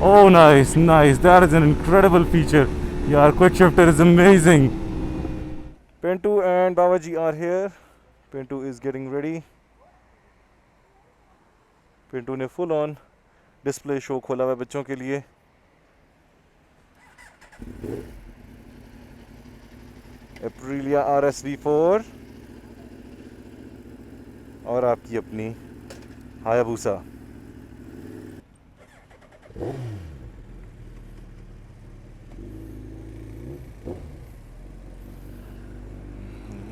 Oh, nice, nice. That is an incredible feature. Yeah, quick shifter is amazing. Pintu and Babaji are here. Pintu is getting ready. Pintu ने full on display show खोला हुआ है बच्चों के लिए. Aprilia RSV4 और आपकी अपनी हायाबूसा.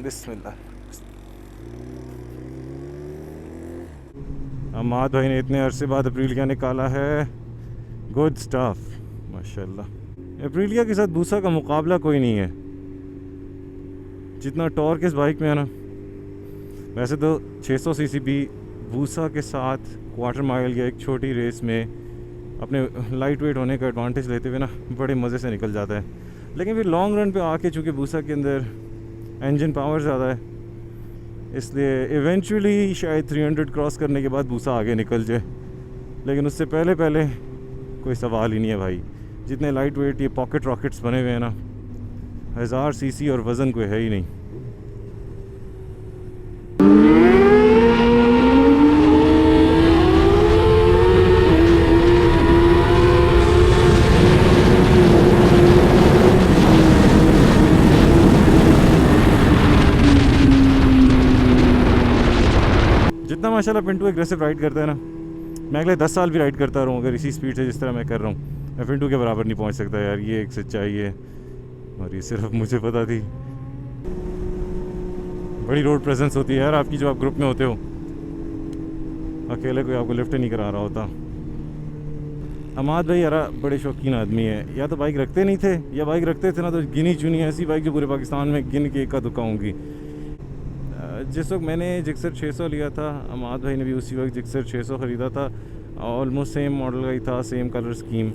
बिस्मिल्लाह. अमाद भाई ने इतने अरसे बाद एप्रिलिया निकाला है. गुड स्टफ माशाल्लाह. एप्रिलिया के साथ बूसा का मुकाबला कोई नहीं है. जितना टॉर्क इस बाइक में है ना, वैसे तो 600 सीसी भी बूसा के साथ क्वार्टर माइल या एक छोटी रेस में अपने लाइट वेट होने का एडवांटेज लेते हुए ना बड़े मज़े से निकल जाता है. लेकिन फिर लॉन्ग रन पे आके चूँकि बूसा के अंदर इंजन पावर ज़्यादा है, इसलिए इवेंचुअली शायद 300 क्रॉस करने के बाद बूसा आगे निकल जाए. लेकिन उससे पहले पहले कोई सवाल ही नहीं है भाई. जितने लाइट वेट ये पॉकेट रॉकेट्स बने हुए हैं ना, 1000 सीसी और वज़न कोई है ही नहीं. जितना माशाल्लाह पिंटू एग्रेसिव राइड करता है ना, मैं अगले 10 साल भी राइड करता रहूँ अगर इसी स्पीड से जिस तरह मैं कर रहा हूँ, मैं पिंटू के बराबर नहीं पहुँच सकता यार. ये एक सच्चाई है और ये सिर्फ मुझे पता थी. बड़ी रोड प्रेजेंस होती है यार आपकी जब आप ग्रुप में होते हो. अकेले कोई आपको लिफ्ट नहीं करा रहा होता. अमाद भाई यार बड़े शौकीन आदमी है. या तो बाइक रखते नहीं थे, या बाइक रखते थे ना तो गिनी चुनी ऐसी बाइक जो पूरे पाकिस्तान में गिन के इक्का दुक्का होंगी. जिस वक्त मैंने जिक्सर 600 लिया था, अमाद भाई ने भी उसी वक्त जिक्सर 600 ख़रीदा था. ऑलमोस्ट सेम मॉडल का ही था, सेम कलर स्कीम.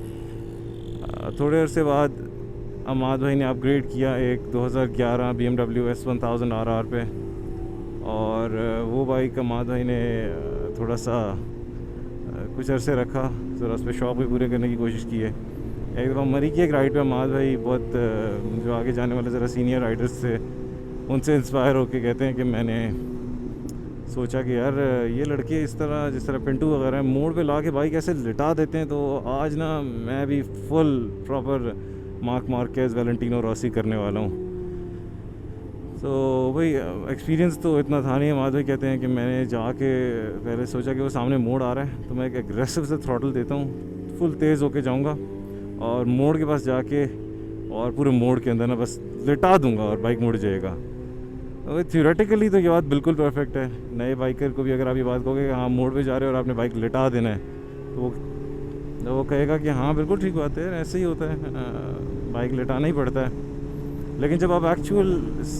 थोड़े अरसे बाद अमाद भाई ने अपग्रेड किया एक 2011 BMW S1000 RR पे. और वो बाइक अमाद भाई ने थोड़ा सा कुछ अरसे रखा, ज़रा उस पर शौक़ भी पूरे करने की कोशिश की है. एक दफ़ा मरी की एक राइड पे अमाद भाई बहुत जो आगे जाने वाले ज़रा सीनियर राइडर्स थे, उनसे इंस्पायर होके कहते हैं कि मैंने सोचा कि यार ये लड़के इस तरह जिस तरह पिंटू वगैरह मोड़ पे ला के बाइक ऐसे लिटा देते हैं, तो आज ना मैं भी full proper Marc Marquez Valentino Rossi करने वाला हूँ. तो भाई एक्सपीरियंस तो इतना था नहीं. अमाद भाई कहते हैं कि मैंने जाके पहले सोचा कि वो सामने मोड़ आ रहा है तो मैं एक एग्रेसिव से थ्रॉटल देता हूँ, फुल तेज़ होके जाऊँगा और मोड़ के पास जाके और पूरे मोड़ के अंदर ना बस लिटा दूँगा और बाइक मुड़ जाएगा. थ्योरेटिकली तो ये बात बिल्कुल परफेक्ट है. नए बाइकर को भी अगर आप ये बात कहोगे कि हाँ मोड़ पे जा रहे हो और आपने बाइक लिटा देना है, तो वो कहेगा कि हाँ बिल्कुल ठीक बात है, ऐसे ही होता है, बाइक लिटाना ही पड़ता है. लेकिन जब आप एक्चुअल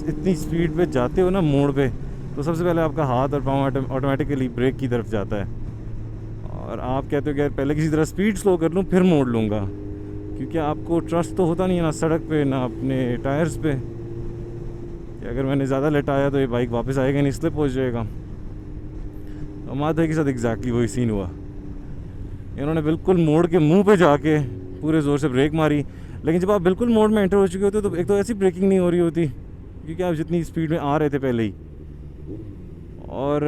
इतनी स्पीड पे जाते हो ना मोड़ पे, तो सबसे पहले आपका हाथ और पाँव ऑटोमेटिकली ब्रेक की तरफ जाता है और आप कहते हो कि यार पहले किसी तरह स्पीड स्लो कर लूँ फिर मोड़ लूँगा, क्योंकि आपको ट्रस्ट तो होता नहीं है ना सड़क पे ना अपने टायर्स पे कि अगर मैंने ज़्यादा लेटाया तो ये बाइक वापस आएगा नहीं, स्लिप हो जाएगा. अमाद भाई के साथ एग्जैक्टली वही सीन हुआ. इन्होंने बिल्कुल मोड़ के मुंह पे जाके पूरे ज़ोर से ब्रेक मारी. लेकिन जब आप बिल्कुल मोड़ में एंटर हो चुके होते हो तो एक तो ऐसी ब्रेकिंग नहीं हो रही होती क्योंकि आप जितनी स्पीड में आ रहे थे पहले ही, और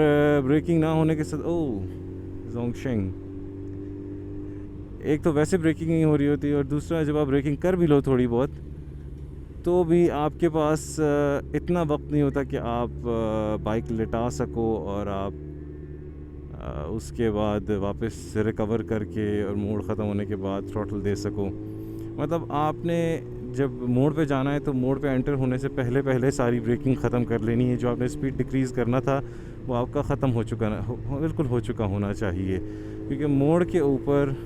ब्रेकिंग ना होने के साथ जोंगशेंग एक तो वैसे ब्रेकिंग नहीं हो रही होती, और दूसरा जब आप ब्रेकिंग कर भी लो थोड़ी बहुत तो भी आपके पास इतना वक्त नहीं होता कि आप बाइक लिटा सको और आप उसके बाद वापस रिकवर करके और मोड़ ख़त्म होने के बाद थ्रॉटल दे सको. मतलब आपने जब मोड़ पे जाना है तो मोड़ पे एंटर होने से पहले पहले सारी ब्रेकिंग ख़त्म कर लेनी है. जो आपने स्पीड डिक्रीज़ करना था वो आपका ख़त्म हो चुका बिल्कुल हो चुका होना चाहिए, क्योंकि मोड़ के ऊपर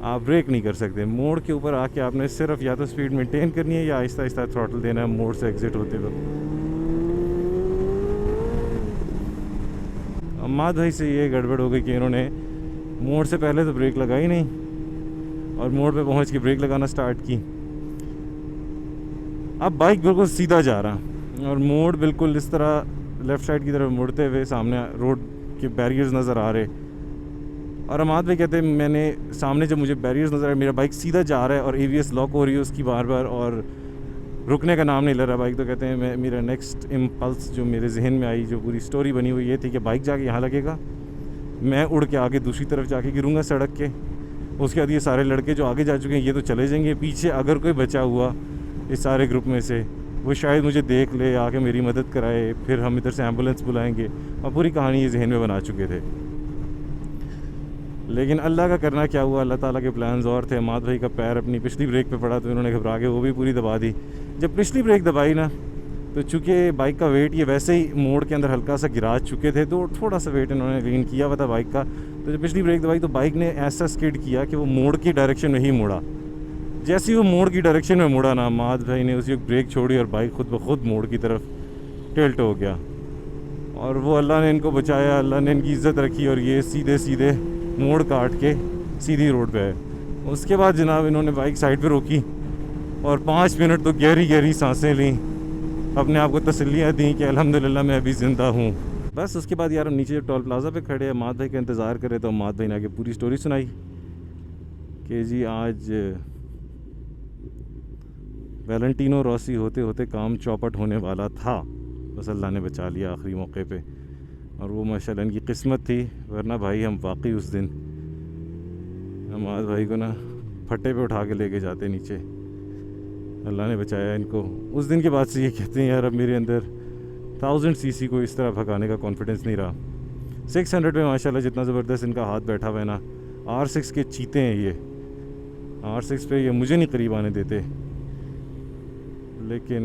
आप ब्रेक नहीं कर सकते. मोड़ के ऊपर आके आपने सिर्फ या तो स्पीड मेंटेन करनी है या आहिस्ता आहिस्ता थ्रॉटल देना है मोड़ से एग्ज़िट होते वक्त. अम्माद भाई से ये गड़बड़ हो गई कि इन्होंने मोड़ से पहले तो ब्रेक लगाई नहीं और मोड़ पे पहुंच के ब्रेक लगाना स्टार्ट की. अब बाइक बिल्कुल सीधा जा रहा और मोड़ बिल्कुल इस तरह लेफ़्ट साइड की तरफ मुड़ते हुए सामने रोड के बैरियर्स नज़र आ रहे. और अमाद भाई कहते हैं मैंने सामने जब मुझे बैरियर्स नज़र आए, मेरा बाइक सीधा जा रहा है और ABS लॉक हो रही है उसकी बार बार और रुकने का नाम नहीं ले रहा बाइक, तो कहते हैं मेरा नेक्स्ट इम्पल्स जो मेरे जहन में आई, जो पूरी स्टोरी बनी हुई ये थी कि बाइक जाके यहाँ लगेगा, मैं उड़ के आगे दूसरी तरफ जाके गिरूँगा सड़क के, उसके बाद ये सारे लड़के जो आगे जा चुके हैं ये तो चले जाएंगे, पीछे अगर कोई बचा हुआ इस सारे ग्रुप में से वो शायद मुझे देख ले, आके मेरी मदद कराए, फिर हम इधर से एम्बुलेंस बुलाएंगे, और पूरी कहानी ये जहन में बना चुके थे। लेकिन अल्लाह का करना क्या हुआ, अल्लाह ताला के प्लान्स और थे। अमाद भाई का पैर अपनी पिछली ब्रेक पे पड़ा तो इन्होंने घबरा के वो भी पूरी दबा दी। जब पिछली ब्रेक दबाई ना तो चूँकि बाइक का वेट ये वैसे ही मोड़ के अंदर हल्का सा गिरा चुके थे, तो थोड़ा सा वेट इन्होंने लीन किया हुआ था बाइक का, तो जब पिछली ब्रेक दबाई तो बाइक ने ऐसा स्किड किया कि वो मोड़ की डायरेक्शन में ही मुड़ा। जैसे ही वो मोड़ की डायरेक्शन में मुड़ा ना, अमाद भाई ने उसी ब्रेक छोड़ी और बाइक खुद ब खुद मोड़ की तरफ टिल्ट हो गया। और वो अल्लाह ने इनको बचाया, अल्लाह ने इनकी इज़्ज़त रखी और ये सीधे सीधे मोड़ काट के सीधी रोड पे है। उसके बाद जनाब इन्होंने बाइक साइड पे रोकी और 5 मिनट तो गहरी गहरी सांसें लीं, अपने आप को तसल्लियाँ दी कि अल्हम्दुलिल्लाह मैं अभी ज़िंदा हूँ। बस उसके बाद यार हम नीचे जब टोल प्लाज़ा पे खड़े अमाद भाई का इंतज़ार करे तो अमाद भाई ने आगे पूरी स्टोरी सुनाई कि जी आज वैलेंटिनो रॉसी होते होते काम चौपट होने वाला था, बस अल्लाह ने बचा लिया आखिरी मौके पे, और वो माशाल्लाह इनकी किस्मत थी, वरना भाई हम वाकई उस दिन अमाद भाई को ना फट्टे पे उठा के लेके जाते नीचे। अल्लाह ने बचाया इनको। उस दिन के बाद से ये कहते हैं यार अब मेरे अंदर 1000 cc को इस तरह भगाने का कॉन्फिडेंस नहीं रहा। 600 पे माशाल्लाह जितना ज़बरदस्त इनका हाथ बैठा हुआ है ना, R6 के चीते हैं ये, R6 पे ये मुझे नहीं करीब आने देते, लेकिन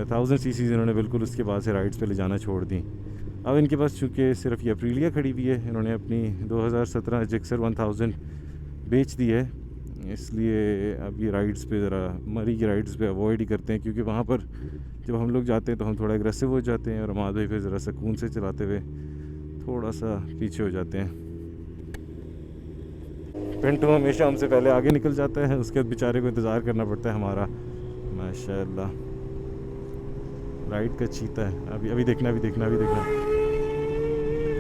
1000 cc इन्होंने बिल्कुल उसके बाद से राइड्स पे ले जाना छोड़ दी। अब इनके पास चूँकि सिर्फ ये अप्रीलिया खड़ी हुई है, इन्होंने अपनी 2017 जिक्सर 1000 बेच दी है, इसलिए अब ये राइड्स पे ज़रा मरी की राइड्स पे अवॉइड ही करते हैं, क्योंकि वहाँ पर जब हम लोग जाते हैं तो हम थोड़ा एग्रेसिव हो जाते हैं और अमाद भाई फिर ज़रा सुकून से चलाते हुए थोड़ा सा पीछे हो जाते हैं। पिंटू हमेशा हमसे पहले आगे निकल जाता है, उसके बाद बेचारे को इंतज़ार करना पड़ता है हमारा। माशाल्लाह राइड का चीता है। अभी देखना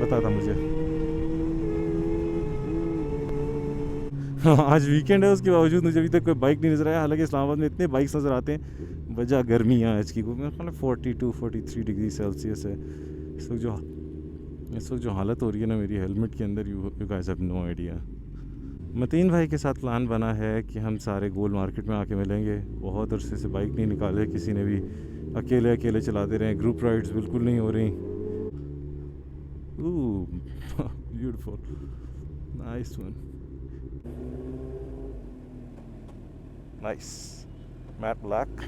पता था मुझे। आज वीकेंड है, उसके बावजूद मुझे अभी तक कोई बाइक नहीं नज़र आया, हालांकि इस्लामाबाद में इतने बाइक्स नज़र आते हैं। वजह गर्मी है आज की, मेरे ख्याल 42-43 डिग्री सेल्सियस है इस वक्त जो हालत हो रही है ना मेरी हेलमेट के अंदर, you guys have no idea. Matin भाई के साथ प्लान बना है कि हम सारे गोल मार्केट में आके मिलेंगे। बहुत अरसे से बाइक नहीं निकाले किसी ने भी, अकेले चलाते रहे, ग्रुप राइड्स बिल्कुल नहीं हो रही। Beautiful, nice one, nice matte black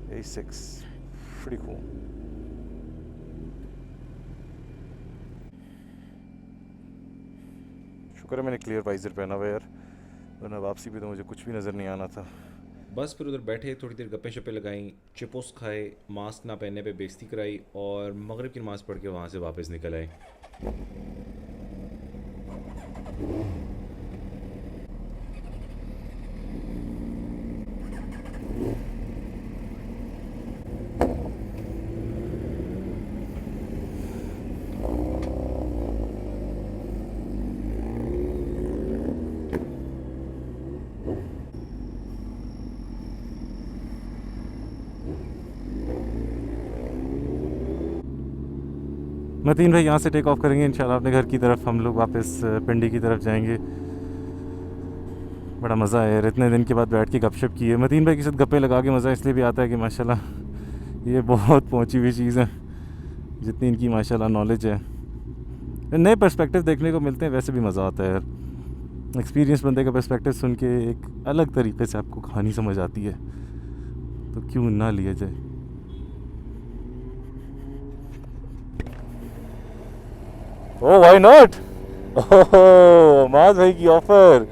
A6, pretty cool। शुक्र है मैंने क्लियर वाइजर पहना हुआ यार, वरना वापसी पे तो मुझे कुछ भी नज़र नहीं आना था। बस फिर उधर बैठे थोड़ी देर गप्पे शप्पे लगाई, चिपोस खाए, मास्क ना पहनने पे बेइज्जती कराई और मगरिब की नमाज़ पढ़ के वहाँ से वापस निकल आए। मतीन भाई यहाँ से टेक ऑफ करेंगे इंशाल्लाह अपने घर की तरफ, हम लोग वापस पिंडी की तरफ जाएंगे। बड़ा मज़ा आया यार, इतने दिन के बाद बैठ के गपशप की है। मतीन भाई के साथ गप्पे लगा के मज़ा इसलिए भी आता है कि माशाल्लाह ये बहुत पहुँची हुई चीज़ है, जितनी इनकी माशाल्लाह नॉलेज है, नए पर्सपेक्टिव देखने को मिलते हैं, वैसे भी मज़ा आता है यार। एक्सपीरियंस बंदे का पर्सपेक्टिव सुन के एक अलग तरीके से आपको कहानी समझ आती है, तो क्यों ना लिया जाए। ओह व्हाई नॉट, ओह अमाद भाई की ऑफ़र,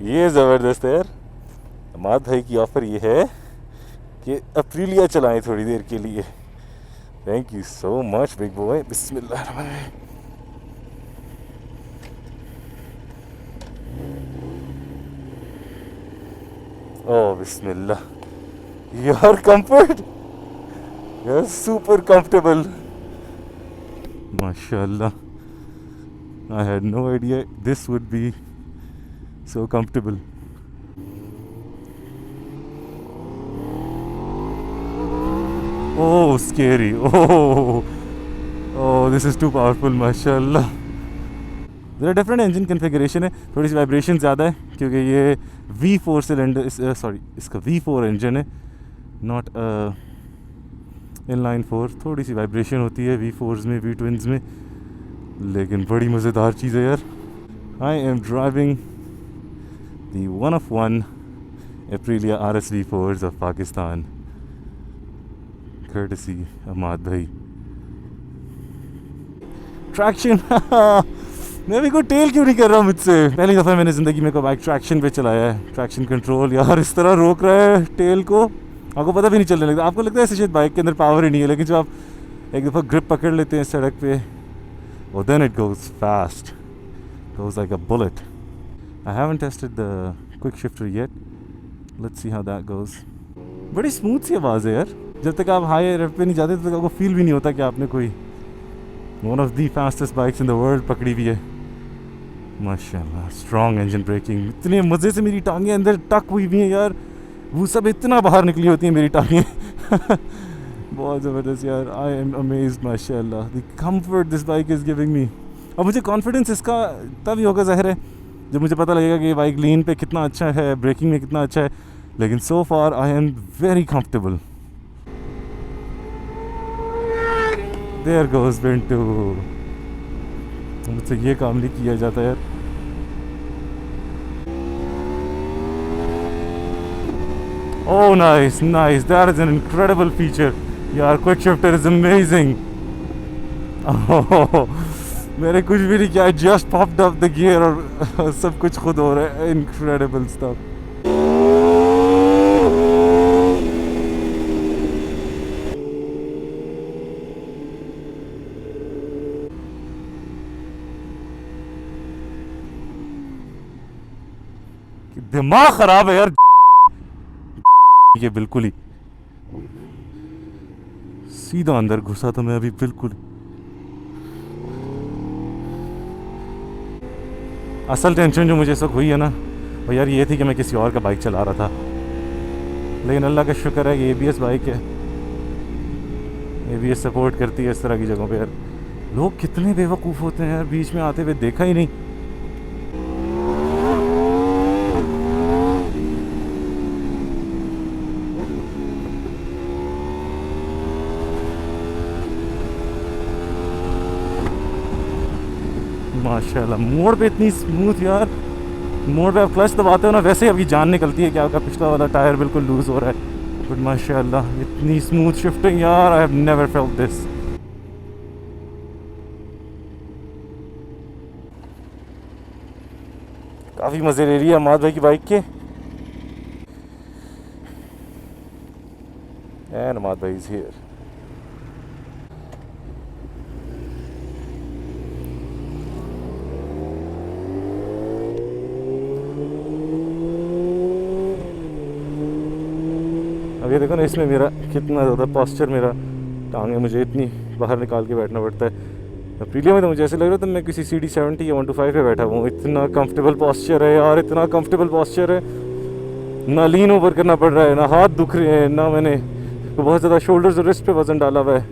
ये ज़बरदस्त है यार। अमाद भाई की ऑफ़र ये है कि अप्रीलिया चलाएं थोड़ी देर के लिए। Thank you so much big boy. Bismillah, oh Bismillah, your comfort, you're super comfortable, माशाल्लाह। I had no idea this would be so comfortable. Oh, scary. Oh, this is too powerful, mashallah. ज़रा different engine configuration है, थोड़ी सी vibration ज़्यादा है क्योंकि ये V4 cylinder, sorry इसका V4 engine है, नॉट इनलाइन 4. थोड़ी सी वाइब्रेशन होती है V4s में, V ट्विन्स में, लेकिन बड़ी मज़ेदार चीज़ है यार. I am driving the one of one Aprilia RS V4s of Pakistan, courtesy Ahmed भाई. ट्रैक्शन मैं भी कोई टेल क्यों नहीं कर रहा मुझसे. पहली दफ़ा मैंने ज़िंदगी में को बाइक ट्रैक्शन पे चलाया है. ट्रैक्शन कंट्रोल यार इस तरह रोक रहा है टेल को, आपको पता भी नहीं चलने लगता. आपको लगता है ऐसे शायद बाइक के अंदर पावर ही नहीं है, लेकिन जब आप एक दफ़ा ग्रिप पकड़ लेते हैं सड़क पे, और then it goes fast, goes like a bullet. I haven't tested the quick shifter yet, let's see how that goes. बड़ी स्मूथ सी आवाज़ है यार. जब तक आप हाई रेट पे नहीं जाते तब तक आपको फील भी नहीं होता कि आपने कोई one of the fastest bikes in the world पकड़ी हुई है. माशाल्लाह, स्ट्रॉन्ग इंजन ब्रेकिंग. इतने मज़े से मेरी टांगें अंदर टक हुई हुई हैं यार, वो सब इतना बाहर निकली होती हैं मेरी टांगें. बहुत ज़बरदस्त यार. आई एम अमेज्ड माशाल्लाह the comfort this bike is giving me. और मुझे कॉन्फिडेंस इसका तभी होगा ज़ाहिर है जब मुझे पता लगेगा कि ये बाइक लीन पे कितना अच्छा है, ब्रेकिंग में कितना अच्छा है. लेकिन so far I am very comfortable. There goes Bintu. मुझसे ये काम नहीं किया जाता यार. Oh, nice, nice. That is an incredible feature. यार quick shifter is amazing. Oh, मेरे कुछ भी नहीं किया. I just popped up the gear और सब कुछ खुद हो रहा है. Incredible stuff. दिमाग खराब है यार ये बिल्कुल ही. सीधा अंदर घुसा तो मैं अभी बिल्कुल. असल टेंशन जो मुझे इस वक्त हुई है ना वो यार ये थी कि मैं किसी और का बाइक चला रहा था. लेकिन अल्लाह का शुक्र है कि ABS बाइक है, ABS सपोर्ट करती है इस तरह की जगहों पे. यार लोग कितने बेवकूफ़ होते हैं यार, बीच में आते हुए देखा ही नहीं. माशाल्लाह मोड़ पे इतनी स्मूथ यार. मोड़ पे आप क्लच दबाते हो ना वैसे ही आपकी जान निकलती है कि आपका पिछला वाला टायर बिल्कुल लूज़ हो रहा है. बट माशाल्लाह इतनी स्मूथ शिफ्टिंग यार, I have never felt this. काफ़ी मज़े ले रही है अहमद भाई की बाइक के. एंड अहमद भाई इज़ हियर. अब ये देखो ना इसमें मेरा कितना ज़्यादा पॉस्चर, मेरा टांगे मुझे इतनी बाहर निकाल के बैठना पड़ता है. अप्रीलिया में तो मुझे ऐसे लग रहा था मैं किसी CD70 या 125 पे बैठा हूँ. इतना कंफर्टेबल पॉस्चर है यार, इतना कंफर्टेबल पॉस्चर है. ना लीन ओवर करना पड़ रहा है, ना हाथ दुख रहे हैं, ना मैंने तो बहुत ज़्यादा शोल्डर्स और रिस्ट पे वज़न डाला हुआ है,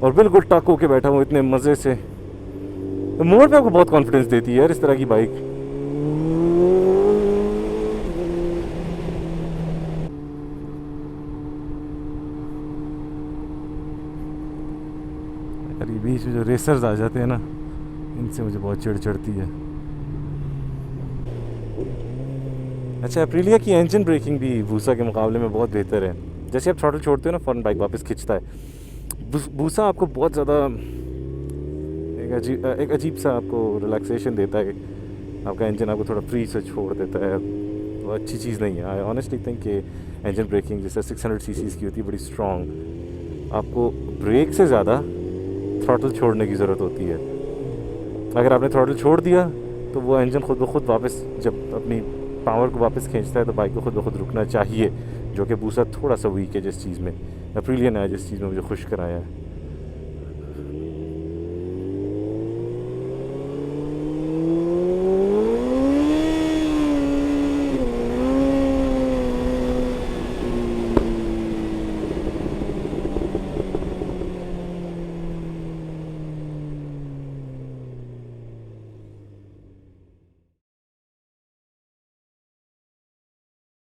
और बिल्कुल टक होके बैठा हूँ इतने मज़े से. तो मोड़ पे आपको बहुत कॉन्फिडेंस देती है यार इस तरह की बाइक. यार ये बीच में जो रेसर्स आ जाते हैं ना इनसे मुझे बहुत चिढ़ चढ़ती है. अच्छा, एप्रिलिया की इंजन ब्रेकिंग भी बूसा के मुकाबले में बहुत बेहतर है. जैसे आप थ्रॉटल छोड़ते हो ना फ़ौरन बाइक वापस खिंचता है. बूसा आपको बहुत ज़्यादा एक अजीब सा आपको रिलैक्सेशन देता है. आपका इंजन आपको थोड़ा फ्री से छोड़ देता है. वो अच्छी चीज़ नहीं है. आई ऑनेस्टली थिंक कि इंजन ब्रेकिंग जैसे 600 cc की होती है बड़ी स्ट्रॉन्ग. आपको ब्रेक से ज़्यादा थ्रॉटल छोड़ने की ज़रूरत होती है. अगर आपने थ्रॉटल छोड़ दिया तो वो इंजन खुद ब खुद वापस जब अपनी पावर को वापस खींचता है तो बाइक को खुद ब खुद रुकना चाहिए, जो कि बूसा थोड़ा सा वीक है जिस चीज़ में. एप्रिलियन है जिस चीज़ में मुझे खुश कराया है.